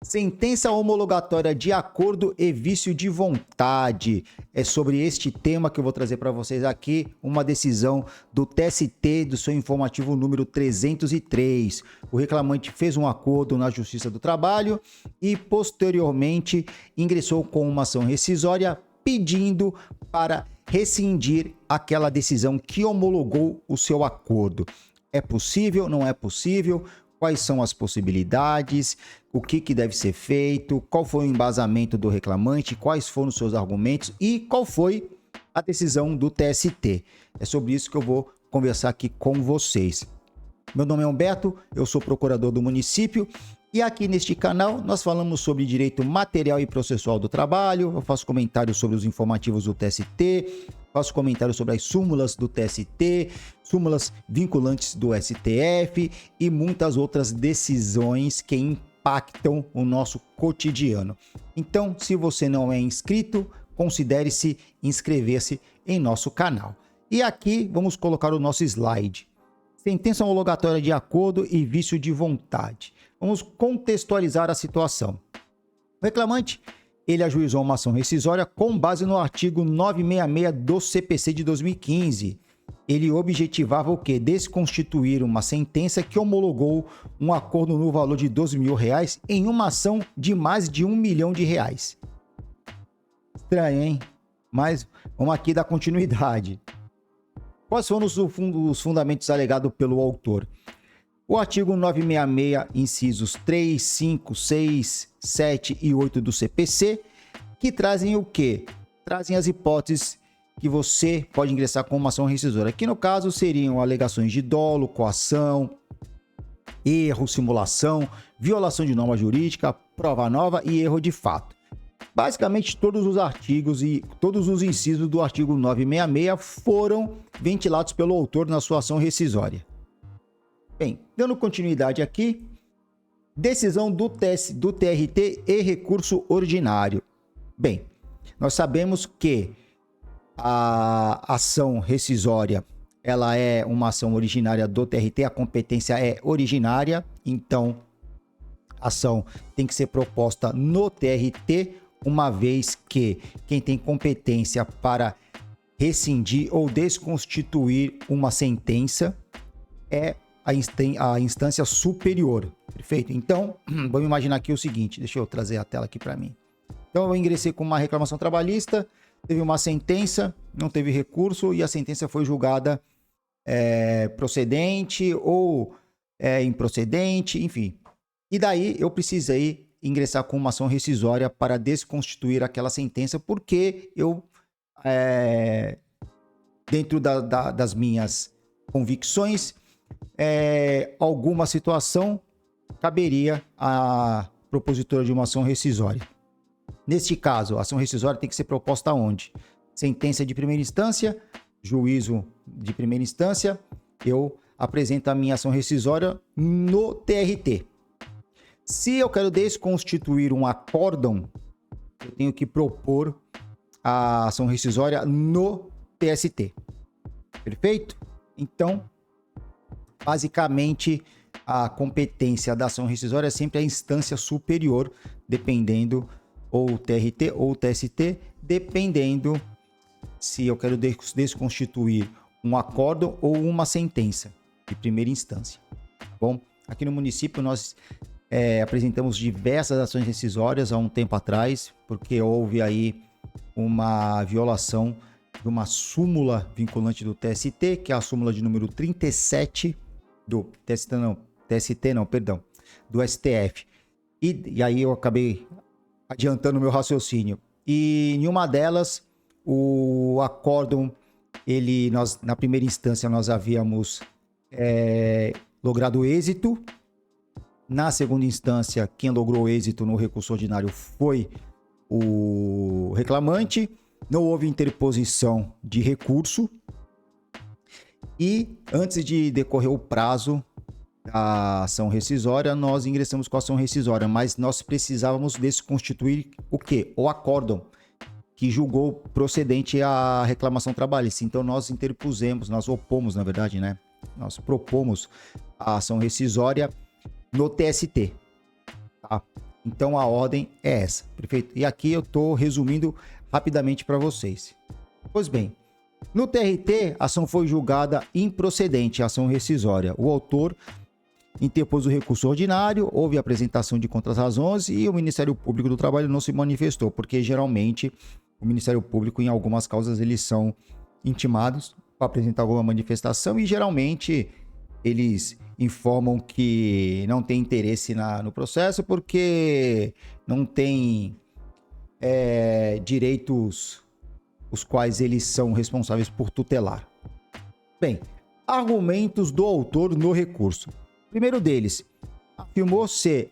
Sentença homologatória de acordo e vício de vontade. É sobre este tema que eu vou trazer para vocês aqui uma decisão do TST do seu informativo número 303. O reclamante fez um acordo na Justiça do Trabalho e posteriormente ingressou com uma ação rescisória pedindo para rescindir aquela decisão que homologou o seu acordo. É possível? Não é possível? Quais são as possibilidades, o que deve ser feito, qual foi o embasamento do reclamante, quais foram os seus argumentos e qual foi a decisão do TST. É sobre isso que eu vou conversar aqui com vocês. Meu nome é Humberto, eu sou procurador do município e aqui neste canal nós falamos sobre direito material e processual do trabalho, eu faço comentários sobre os informativos do TST, faço comentários sobre as súmulas do TST, súmulas vinculantes do STF e muitas outras decisões que impactam o nosso cotidiano. Então, se você não é inscrito, considere-se inscrever-se em nosso canal. E aqui vamos colocar o nosso slide. Sentença homologatória de acordo e vício de vontade. Vamos contextualizar a situação. O reclamante, ele ajuizou uma ação rescisória com base no artigo 966 do CPC de 2015. Ele objetivava o quê? Desconstituir uma sentença que homologou um acordo no valor de R$12 mil em uma ação de mais de R$1 milhão. Estranho, hein? Mas vamos aqui dar continuidade. Quais foram os fundamentos alegados pelo autor? O artigo 966, incisos 3, 5, 6, 7 e 8 do CPC, que trazem o quê? Trazem as hipóteses que você pode ingressar com uma ação rescisória. Aqui no caso seriam alegações de dolo, coação, erro, simulação, violação de norma jurídica, prova nova e erro de fato. Basicamente, todos os artigos e todos os incisos do artigo 966 foram ventilados pelo autor na sua ação rescisória. Bem, dando continuidade aqui, decisão do TRT e recurso ordinário. Bem, nós sabemos que a ação rescisória, ela é uma ação originária do TRT, a competência é originária, então a ação tem que ser proposta no TRT, uma vez que quem tem competência para rescindir ou desconstituir uma sentença é a instância superior, perfeito? Então, vamos imaginar aqui o seguinte, deixa eu trazer a tela aqui para mim. Então, eu ingressei com uma reclamação trabalhista, teve uma sentença, não teve recurso e a sentença foi julgada procedente ou improcedente, enfim. E daí eu precisei ingressar com uma ação rescisória para desconstituir aquela sentença, porque eu, dentro das minhas convicções, alguma situação caberia à propositora de uma ação rescisória. Neste caso, a ação rescisória tem que ser proposta onde? Sentença de primeira instância, juízo de primeira instância, eu apresento a minha ação rescisória no TRT. Se eu quero desconstituir um acórdão, eu tenho que propor a ação rescisória no TST. Perfeito? Então, basicamente, a competência da ação rescisória é sempre a instância superior, dependendo, ou o TRT ou o TST, dependendo se eu quero desconstituir um acórdão ou uma sentença de primeira instância. Bom, aqui no município nós apresentamos diversas ações rescisórias há um tempo atrás, porque houve aí uma violação de uma súmula vinculante do TST, que é a súmula de número 37 do do STF. E aí eu acabei adiantando o meu raciocínio. E em uma delas, o acórdão, nós, na primeira instância, nós havíamos logrado êxito. Na segunda instância, quem logrou êxito no recurso ordinário foi o reclamante. Não houve interposição de recurso. E antes de decorrer o prazo da ação rescisória, nós ingressamos com a ação rescisória, mas nós precisávamos desconstituir o quê? O acórdão, que julgou procedente a reclamação trabalhista. Então nós opomos, na verdade, né? Nós propomos a ação rescisória no TST. Tá? Então a ordem é essa, perfeito? E aqui eu estou resumindo rapidamente para vocês. Pois bem, no TRT, a ação foi julgada improcedente, ação rescisória. O autor interpôs o recurso ordinário, houve apresentação de contrarrazões e o Ministério Público do Trabalho não se manifestou, porque geralmente o Ministério Público, em algumas causas, eles são intimados para apresentar alguma manifestação e geralmente eles informam que não tem interesse no processo porque não tem direitos os quais eles são responsáveis por tutelar. Bem, argumentos do autor no recurso. Primeiro deles, afirmou ser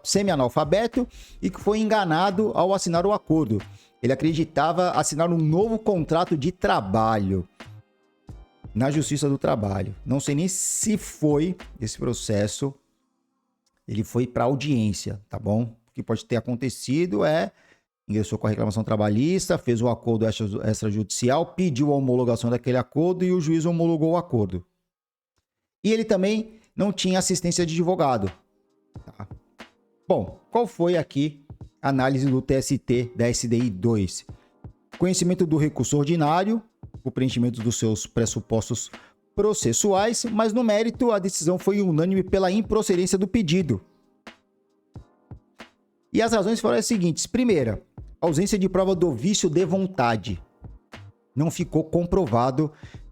semi-analfabeto e que foi enganado ao assinar o acordo. Ele acreditava assinar um novo contrato de trabalho na Justiça do Trabalho. Não sei nem se foi esse processo, ele foi para audiência, tá bom? O que pode ter acontecido ingressou com a reclamação trabalhista, fez o acordo extrajudicial, pediu a homologação daquele acordo e o juiz homologou o acordo. E ele também não tinha assistência de advogado. Tá? Bom, qual foi aqui a análise do TST da SDI 2? Conhecimento do recurso ordinário, o preenchimento dos seus pressupostos processuais, mas no mérito a decisão foi unânime pela improcedência do pedido. E as razões foram as seguintes. Primeira, ausência de prova do vício de vontade. Não ficou comprovado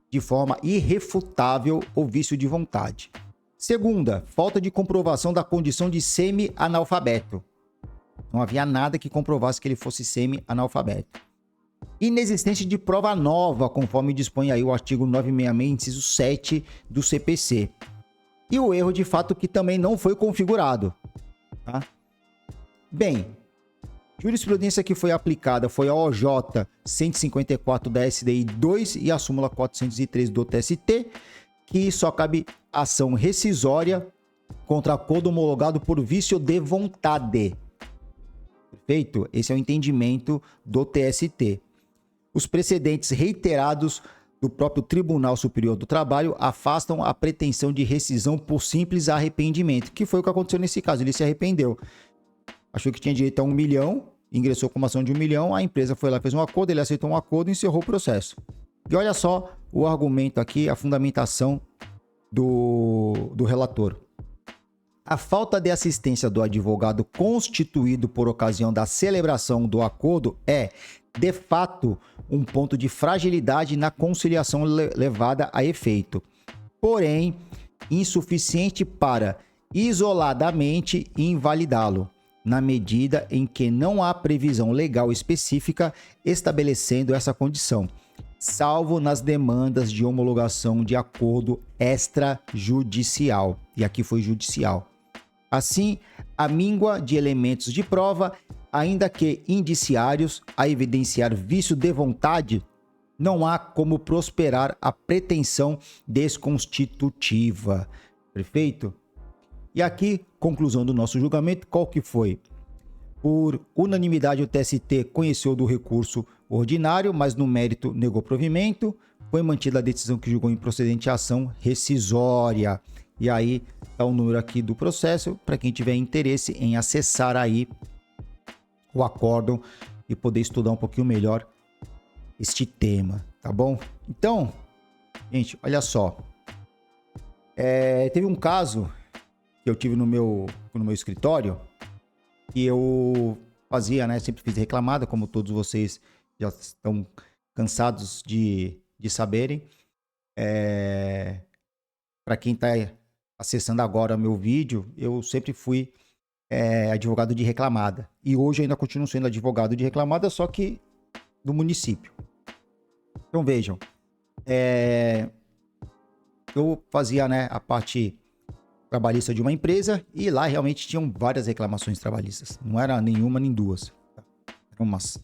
de forma irrefutável o vício de vontade. Segunda, falta de comprovação da condição de semi-analfabeto. Não havia nada que comprovasse que ele fosse semi-analfabeto. Inexistência de prova nova, conforme dispõe aí o artigo 966, inciso 7 do CPC. E o erro de fato que também não foi configurado. Tá? Bem, jurisprudência que foi aplicada foi a OJ 154 da SDI 2 e a súmula 403 do TST, que só cabe ação rescisória contra acordo homologado por vício de vontade. Perfeito? Esse é o entendimento do TST. Os precedentes reiterados do próprio Tribunal Superior do Trabalho afastam a pretensão de rescisão por simples arrependimento, que foi o que aconteceu nesse caso. Ele se arrependeu. Achou que tinha direito a 1 milhão, ingressou com uma ação de 1 milhão, a empresa foi lá, fez um acordo, ele aceitou um acordo e encerrou o processo. E olha só o argumento aqui, a fundamentação do relator. A falta de assistência do advogado constituído por ocasião da celebração do acordo é, de fato, um ponto de fragilidade na conciliação levada a efeito. Porém, insuficiente para isoladamente invalidá-lo, na medida em que não há previsão legal específica estabelecendo essa condição, salvo nas demandas de homologação de acordo extrajudicial. E aqui foi judicial. Assim, a míngua de elementos de prova, ainda que indiciários a evidenciar vício de vontade, não há como prosperar a pretensão desconstitutiva. Perfeito? E aqui, conclusão do nosso julgamento, qual que foi? Por unanimidade, o TST conheceu do recurso ordinário, mas no mérito negou provimento. Foi mantida a decisão que julgou improcedente a ação rescisória. E aí está o número aqui do processo, para quem tiver interesse em acessar aí o acórdão e poder estudar um pouquinho melhor este tema, tá bom? Então, gente, olha só. Teve um caso que eu tive no meu escritório, que eu fazia, né? Sempre fiz reclamada, como todos vocês já estão cansados de saberem. Para quem está acessando agora meu vídeo, eu sempre fui advogado de reclamada. E hoje ainda continuo sendo advogado de reclamada, só que do município. Então vejam, eu fazia, né, a parte trabalhista de uma empresa e lá realmente tinham várias reclamações trabalhistas. Não era nenhuma nem duas. Eram umas.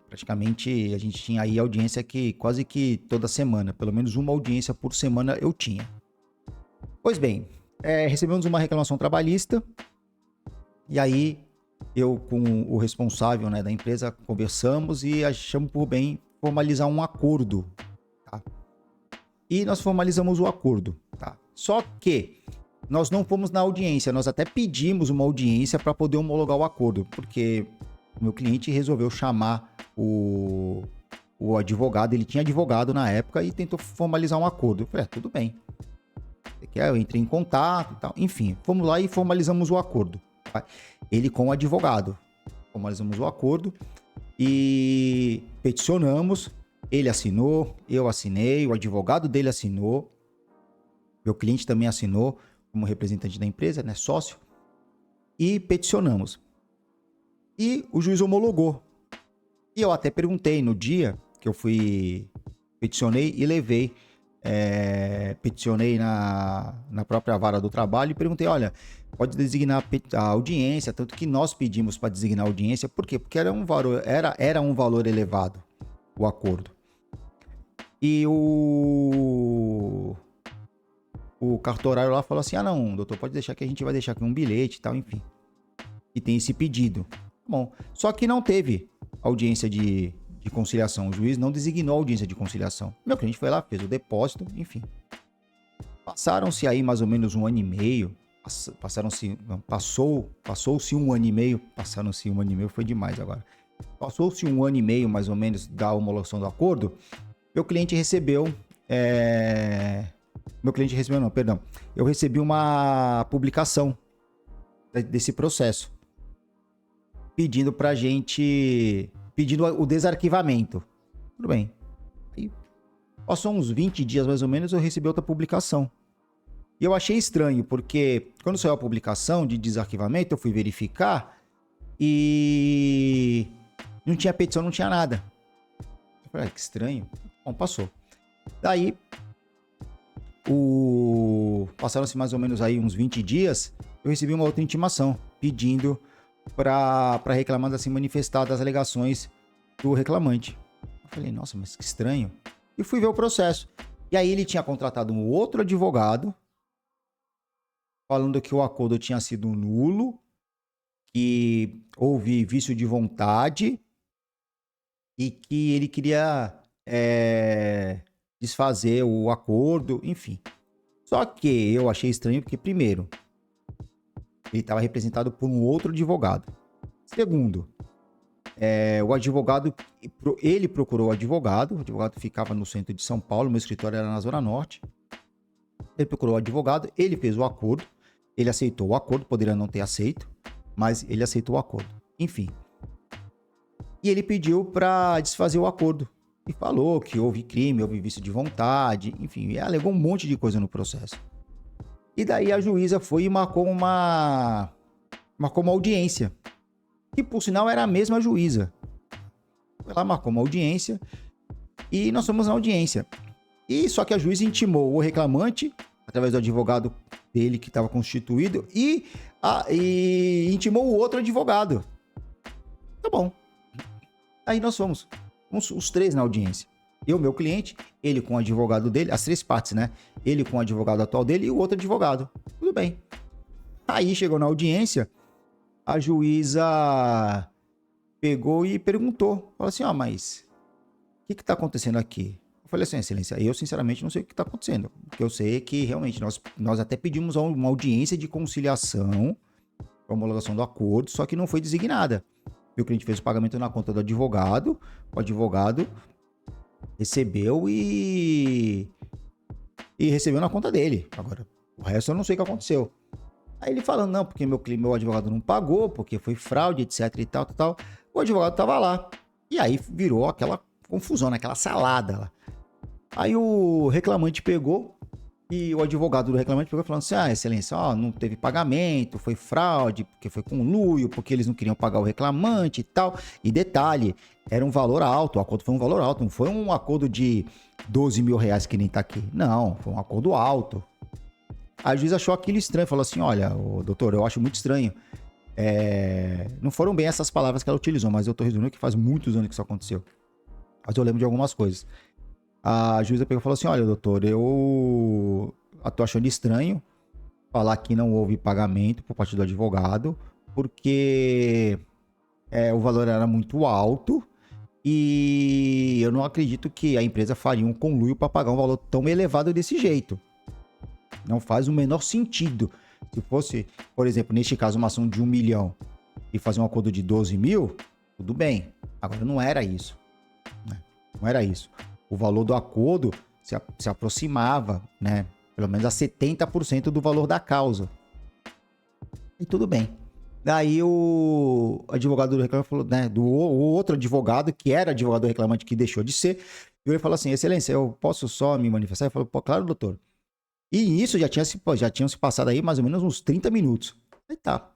Praticamente a gente tinha aí audiência que quase que toda semana, pelo menos uma audiência por semana eu tinha. Pois bem, recebemos uma reclamação trabalhista e aí eu com o responsável, né, da empresa conversamos e achamos por bem formalizar um acordo. Tá? E nós formalizamos o acordo. Tá? Só que nós não fomos na audiência, nós até pedimos uma audiência para poder homologar o acordo, porque o meu cliente resolveu chamar o advogado, ele tinha advogado na época e tentou formalizar um acordo. Eu falei, tudo bem. Eu entrei em contato e tal. Enfim, fomos lá e formalizamos o acordo. Ele com o advogado. Formalizamos o acordo e peticionamos. Ele assinou, eu assinei, o advogado dele assinou. Meu cliente também assinou como representante da empresa, né, sócio. E peticionamos. E o juiz homologou. E eu até perguntei no dia que eu peticionei e levei, peticionei na própria vara do trabalho e perguntei, olha, pode designar a audiência, tanto que nós pedimos para designar a audiência, por quê? Porque era um valor elevado, o acordo. E o cartorário lá falou assim, não, doutor, pode deixar que a gente vai deixar aqui um bilhete e tal, enfim. E tem esse pedido. Bom, só que não teve audiência de conciliação. O juiz não designou audiência de conciliação. Meu cliente foi lá, fez o depósito, enfim. Passaram-se aí mais ou menos 1 ano e meio. Passou-se 1 ano e meio. Passaram-se 1 ano e meio, foi demais agora. Passou-se 1 ano e meio, mais ou menos, da homologação do acordo. Meu cliente recebeu... Eu recebi uma publicação desse processo. Pedindo pra gente... Pedindo o desarquivamento. Tudo bem. Aí, passou uns 20 dias mais ou menos, eu recebi outra publicação. E eu achei estranho, porque quando saiu a publicação de desarquivamento, eu fui verificar e não tinha petição, não tinha nada. Eu falei, que estranho. Bom, passou. Daí, passaram-se mais ou menos aí uns 20 dias, eu recebi uma outra intimação pedindo para reclamar assim manifestar das alegações do reclamante. Eu falei, nossa, mas que estranho. E fui ver o processo. E aí ele tinha contratado um outro advogado falando que o acordo tinha sido nulo, que houve vício de vontade e que ele queria desfazer o acordo, enfim. Só que eu achei estranho porque, primeiro, ele estava representado por um outro advogado. Segundo, o advogado, ele procurou o advogado ficava no centro de São Paulo, meu escritório era na Zona Norte. Ele procurou o advogado, ele fez o acordo, ele aceitou o acordo, poderia não ter aceito, mas ele aceitou o acordo. Enfim. E ele pediu para desfazer o acordo. E falou que houve crime, houve vício de vontade, enfim, alegou um monte de coisa no processo. E daí a juíza foi e marcou uma audiência, que por sinal era a mesma juíza. Ela marcou uma audiência e nós fomos na audiência. E só que a juíza intimou o reclamante, através do advogado dele que estava constituído, e intimou o outro advogado. Tá bom. Aí nós fomos os três na audiência. Eu, meu cliente, ele com o advogado dele, as três partes, né? Ele com o advogado atual dele e o outro advogado. Tudo bem. Aí chegou na audiência, a juíza pegou e perguntou. Falou assim, mas o que está acontecendo aqui? Eu falei assim, excelência, eu sinceramente não sei o que está acontecendo. Porque eu sei que realmente nós até pedimos uma audiência de conciliação, homologação do acordo, só que não foi designada. Meu cliente fez o pagamento na conta do advogado, o advogado recebeu e recebeu na conta dele. Agora, o resto eu não sei o que aconteceu. Aí ele falando, não, porque meu advogado não pagou, porque foi fraude, etc e tal. O advogado tava lá. E aí virou aquela confusão, aquela salada lá. Aí o reclamante pegou e o advogado do reclamante pegou falando assim, excelência, não teve pagamento, foi fraude, porque foi conluio, porque eles não queriam pagar o reclamante e tal. E detalhe, era um valor alto, o acordo foi um valor alto, não foi um acordo de 12 mil reais que nem tá aqui. Não, foi um acordo alto. A juiz achou aquilo estranho, falou assim, olha, doutor, eu acho muito estranho. Não foram bem essas palavras que ela utilizou, mas eu tô resumindo que faz muitos anos que isso aconteceu. Mas eu lembro de algumas coisas. A juíza pegou e falou assim, olha, doutor, eu tô achando estranho falar que não houve pagamento por parte do advogado, porque o valor era muito alto e eu não acredito que a empresa faria um conluio para pagar um valor tão elevado desse jeito. Não faz o menor sentido. Se fosse, por exemplo, neste caso, uma ação de 1 milhão e fazer um acordo de 12 mil, tudo bem. Agora, não era isso. Né? Não era isso. O valor do acordo se aproximava, né? Pelo menos a 70% do valor da causa. E tudo bem. Daí o advogado do reclamante falou, né? O outro advogado, que era advogado do reclamante, que deixou de ser, ele falou assim: Excelência, eu posso só me manifestar? Ele falou: pô, claro, doutor. E isso já tinham se passado aí mais ou menos uns 30 minutos. Aí tá.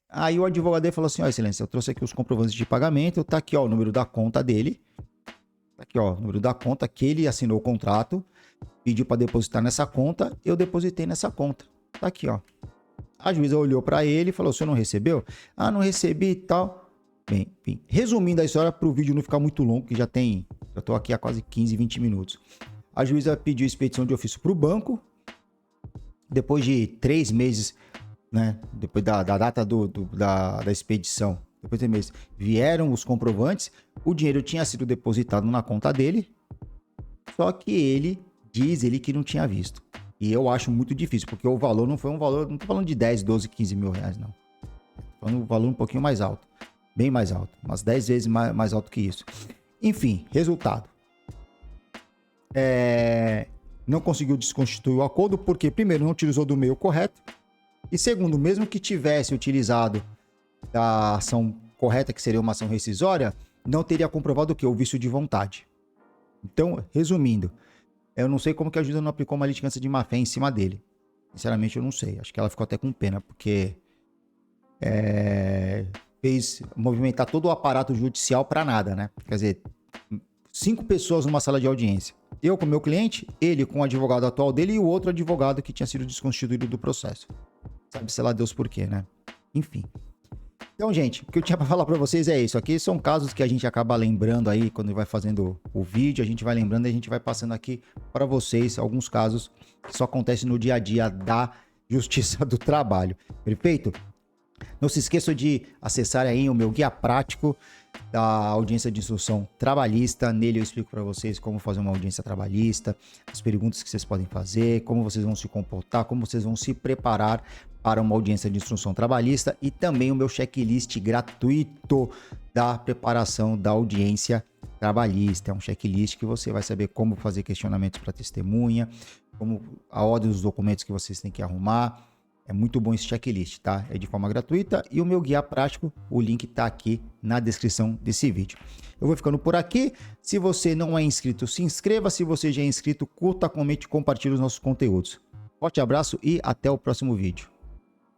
Aí o advogado dele falou assim: ó, Excelência, eu trouxe aqui os comprovantes de pagamento, tá aqui, ó, o número da conta dele. Tá aqui, ó, o número da conta que ele assinou o contrato, pediu para depositar nessa conta, eu depositei nessa conta. Tá aqui, ó. A juíza olhou para ele e falou: o senhor não recebeu? Ah, não recebi e tal. Bem, enfim. Resumindo a história para o vídeo não ficar muito longo, que já tô aqui há quase 15, 20 minutos. A juíza pediu expedição de ofício para o banco. Depois de 3 meses, né? Depois da data da expedição, depois de 3 meses, vieram os comprovantes. O dinheiro tinha sido depositado na conta dele. Só que ele que não tinha visto. E eu acho muito difícil, porque o valor não foi um valor, não tô falando de 10, 12, 15 mil reais, não. Tô falando um valor um pouquinho mais alto. Bem mais alto. Umas 10 vezes mais alto que isso. Enfim, resultado. Não conseguiu desconstituir o acordo, porque primeiro não utilizou do meio correto. E segundo, mesmo que tivesse utilizado a ação correta, que seria uma ação rescisória, não teria comprovado o quê? O vício de vontade. Então, resumindo, eu não sei como que a juíza não aplicou uma litigância de má-fé em cima dele. Sinceramente, eu não sei. Acho que ela ficou até com pena, porque fez movimentar todo o aparato judicial para nada, né? Quer dizer, 5 pessoas numa sala de audiência. Eu com o meu cliente, ele com o advogado atual dele e o outro advogado que tinha sido desconstituído do processo. Sabe, sei lá Deus por quê, né? Enfim. Então, gente, o que eu tinha para falar para vocês é isso. Aqui são casos que a gente acaba lembrando aí quando vai fazendo o vídeo, a gente vai lembrando e a gente vai passando aqui para vocês alguns casos que só acontecem no dia a dia da Justiça do Trabalho. Perfeito? Não se esqueçam de acessar aí o meu guia prático da audiência de instrução trabalhista. Nele eu explico para vocês como fazer uma audiência trabalhista, as perguntas que vocês podem fazer, como vocês vão se comportar, como vocês vão se preparar para uma audiência de instrução trabalhista e também o meu checklist gratuito da preparação da audiência trabalhista. É um checklist que você vai saber como fazer questionamentos para testemunha, como a ordem dos documentos que vocês têm que arrumar. É muito bom esse checklist, tá? É de forma gratuita e o meu guia prático, o link tá aqui na descrição desse vídeo. Eu vou ficando por aqui. Se você não é inscrito, se inscreva. Se você já é inscrito, curta, comente e compartilhe os nossos conteúdos. Forte abraço e até o próximo vídeo.